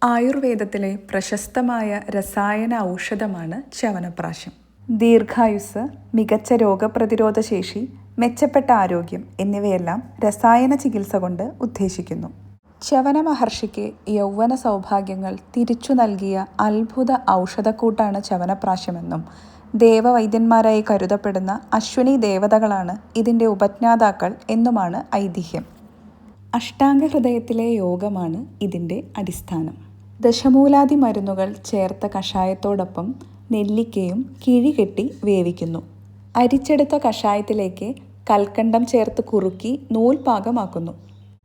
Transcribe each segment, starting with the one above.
ആയുർവേദത്തിലെ പ്രശസ്തമായ രസായന ഔഷധമാണ് ചവനപ്രാശം. ദീർഘായുസ്സ്, മികച്ച രോഗപ്രതിരോധ ശേഷി, മെച്ചപ്പെട്ട ആരോഗ്യം എന്നിവയെല്ലാം രസായന ചികിത്സ കൊണ്ട് ഉദ്ദേശിക്കുന്നു. ച്യവന മഹർഷിക്ക് യൗവന സൗഭാഗ്യങ്ങൾ തിരിച്ചു നൽകിയ അത്ഭുത ഔഷധക്കൂട്ടാണ് ചവനപ്രാശമെന്നും ദേവവൈദ്യന്മാരായി കരുതപ്പെടുന്ന അശ്വിനി ദേവതകളാണ് ഇതിൻ്റെ ഉപജ്ഞാതാക്കൾ എന്നുമാണ് ഐതിഹ്യം. അഷ്ടാംഗഹൃദയത്തിലെ യോഗമാണ് ഇതിൻ്റെ അടിസ്ഥാനം. ദശമൂലാദി മരുന്നുകൾ ചേർത്ത കഷായത്തോടൊപ്പം നെല്ലിക്കയും കിഴികെട്ടി വേവിക്കുന്നു. അരിച്ചെടുത്ത കഷായത്തിലേക്ക് കൽക്കണ്ടം ചേർത്ത് കുറുക്കി നൂൽ പാകമാക്കുന്നു.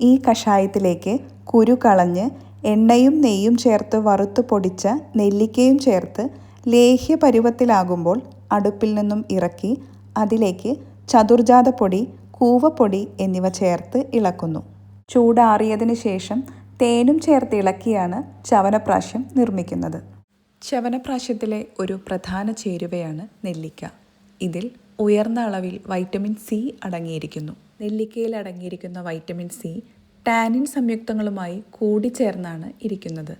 ഈ കഷായത്തിലേക്ക് കുരു കളഞ്ഞ് എണ്ണയും നെയ്യും ചേർത്ത് വറുത്ത് പൊടിച്ച നെല്ലിക്കയും ചേർത്ത് ലേഹ്യ പരുവത്തിലാകുമ്പോൾ അടുപ്പിൽ നിന്നും ഇറക്കി അതിലേക്ക് ചതുർജാതപ്പൊടി, കൂവപ്പൊടി എന്നിവ ചേർത്ത് ഇളക്കുന്നു. ചൂടാറിയതിന് ശേഷം തേനും ചേർത്ത് ഇളക്കിയാണ് ചവനപ്രാശം നിർമ്മിക്കുന്നത്. ചവനപ്രാശത്തിലെ ഒരു പ്രധാന ചേരുവയാണ് നെല്ലിക്ക. ഇതിൽ ഉയർന്ന അളവിൽ വൈറ്റമിൻ സി അടങ്ങിയിരിക്കുന്നു. നെല്ലിക്കയിൽ അടങ്ങിയിരിക്കുന്ന വൈറ്റമിൻ സി ടാനിൻ സംയുക്തങ്ങളുമായി കൂടിച്ചേർന്നാണ് ഇരിക്കുന്നത്.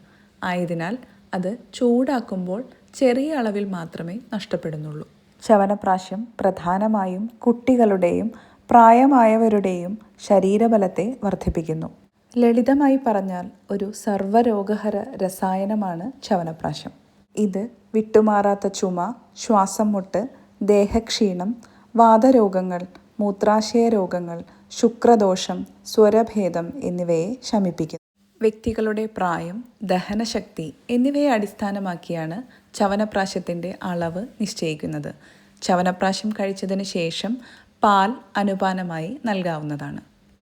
ആയതിനാൽ അത് ചൂടാക്കുമ്പോൾ ചെറിയ അളവിൽ മാത്രമേ നഷ്ടപ്പെടുന്നുള്ളൂ. ചവനപ്രാശം പ്രധാനമായും കുട്ടികളുടെയും പ്രായമായവരുടെയും ശരീരബലത്തെ വർദ്ധിപ്പിക്കുന്നു. ലളിതമായി പറഞ്ഞാൽ ഒരു സർവ്വരോഗഹര രസായനമാണ് ചവനപ്രാശം. ഇത് വിട്ടുമാറാത്ത ചുമ, ശ്വാസം മുട്ട്, ദേഹക്ഷീണം, വാതരോഗങ്ങൾ, മൂത്രാശയ രോഗങ്ങൾ, ശുക്രദോഷം, സ്വരഭേദം എന്നിവയെ ശമിപ്പിക്കുന്നു. വ്യക്തികളുടെ പ്രായം, ദഹനശക്തി എന്നിവയെ അടിസ്ഥാനമാക്കിയാണ് ചവനപ്രാശത്തിൻ്റെ അളവ് നിശ്ചയിക്കുന്നത്. ചവനപ്രാശം കഴിച്ചതിന് ശേഷം പാൽ അനുപാനമായി നൽകാവുന്നതാണ്.